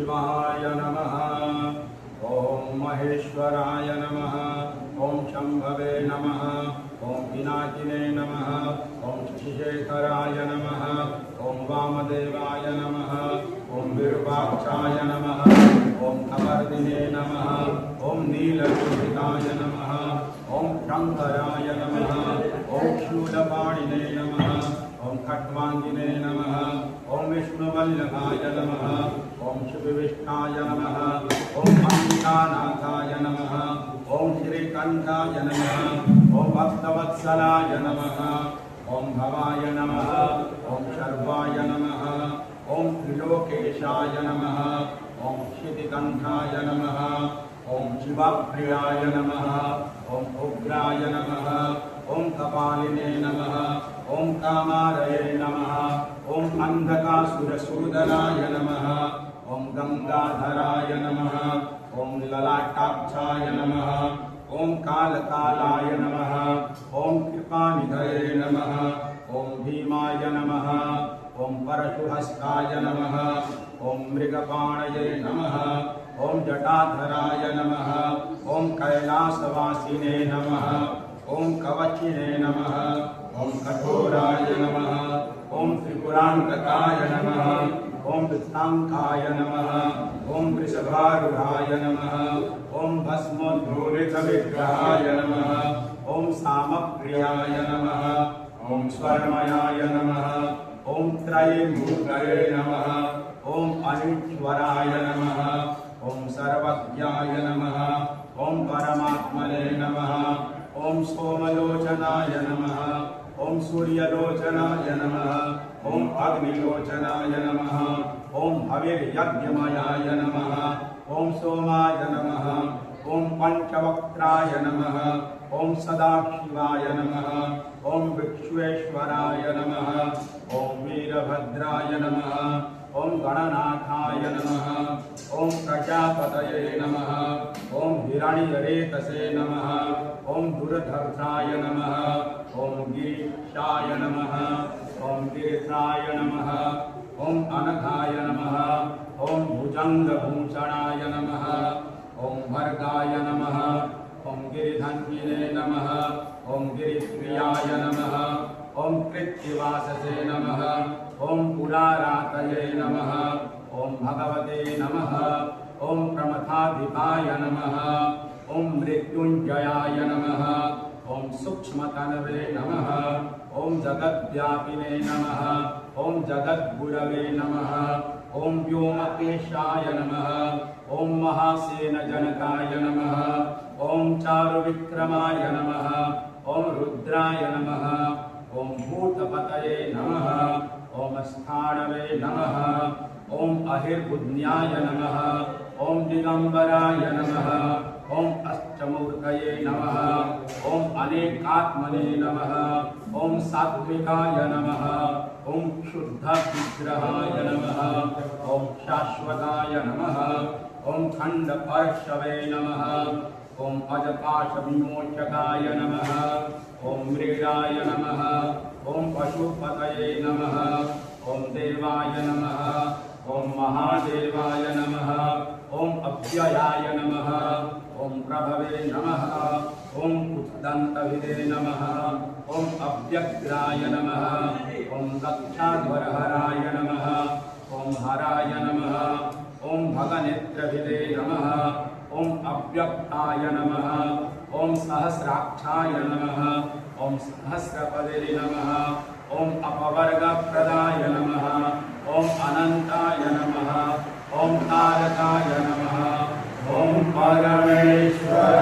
शिवाय नमः। ओम महेश्वराय नमः। ओम शंभवे नमः। ओम पिनाकिने नमः। ओम शशिशेखराय नमः। ओम वामदेवाय नमः। ओम विरूपाक्षाय नमः। ओम कवर्दिने नमः। ओम नीललोहिताय नमः। ओम शंकराय नमः। ओम शूलपाणिने नमः। ओम खट्वांगिने नमः। ओम विष्णुवल्लभाय नमः। ओम शिवविष्णाय नमः। ओम अंबिकानाथाय नमः। ओम श्रीकंठाय नमः। ओम भक्तवत्सलाय नमः। ओम भवाय नमः। ओम शर्वाय नमः। ओम त्रिलोकेशाय नमः। ओम शितिकंठाय नमः। ओम शिवप्रियाय नमः। ओम उग्राय नमः। ओम कपालिने नमः। ओम कामारये नमः। ओम अंधकासुरसूदनाय नमः। ओम गंगाधराय नमः। ओम ललाटाक्षाय नमः। ओम कालकालाय नमः। ओम कृपानिधये नमः। ओम भीमाय नमः। ओम परशुहस्ताय नमः। ओम मृगपाणये नमः। ओम जटाधराय नमः। ओम कैलासवासिने नमः। ओम कवचिने नमः। ओम कठोराय नमः। ओम त्रिपुरांतकाय नमः। ओम वृत्तांकाय नमः। ओम वृषभारूढ़ाय नमः। ओम भस्मोद्धूलितविग्रहाय नमः। ओम सामप्रियाय नमः। ओम स्वर्णमयाय नमः। ओम त्रयीमूर्तये नमः। ओम अनीश्वराय नमः। ओम सर्वज्ञाय नमः। ओम परमात्मने नमः। ओम सोमलोचनाय नमः। ओम सूर्यलोचनाय नमः। ओम अग्निलोचनाय नमः। ओम हविर्यज्ञमयाय नमः। ओम सोमाय नमः। ओम पंचवक्त्राय नमः। ओम सदाशिवाय नमः। ओम विश्वेश्वराय नमः। ओम वीरभद्राय नमः। ओम गणनाथाय नमः। ओम प्रजापतये नमः। ओम हिरण्यरेतसे नमः। ओम दुर्धर्षाय नमः। ओम गिरीशाय नमः। ओम गिरिशाय नमः। ओम अनघाय नमः। ओम भुजंगभूषणाय नमः। ओम भर्गाय नमः। ओम गिरिधन्विने नमः। ओम गिरिप्रियाय नमः। ओम कृत्तिवाससे नमः। ओम पुरारातये नमः। ओम भगवते नमः। ओम प्रमथाधिपाय नमः। ओम मृत्युंजयाय नमः। ओम सूक्ष्मतनवे नमः। ओम जगद्व्यापिने नमः। ओम जगद्गुरवे नमः। ओम व्योमकेशाय नमः। ओम महासेनजनकाय नमः। ओम चारुविक्रमाय नमः। ओम रुद्राय नमः। ओम भूतपतये नमः। ओम स्थाणवे नमः। ओम अहिर्बुध्न्याय नमः। ओम दिगंबराय नमः। ओम अष्टमूर्तये नमः। ओम अनेकात्मने नमः। ओम सात्विकाय नमः। ओम शुद्ध विग्रहाय नमः। ओम शाश्वताय नमः। ओम खंड पर्शवे नमः। ओम अजपाश विमोचकाय नमः। ओम मृगाय नमः। ओम पशुपतये नमः। ओम देवाय नमः। ओम महादेवाय नमः। ओम अव्ययाय नमः। ओम प्रभवे नमः। ओम कुदंतविदे नमः। ओम अव्यग्राय नमः। ओम दक्षाध्वरहराय नमः। ओम हराय नमः। ओम भगनेत्रविदे नमः। ओम अव्यक्ताय नमः। ओम सहस्राक्षाय नमः। ओम सहस्रपदे नमः। ओम अपवर्गप्रदाय नमः। ओम अनंताय नमः। ओम तारकाय नमः। ओम परमेश्वर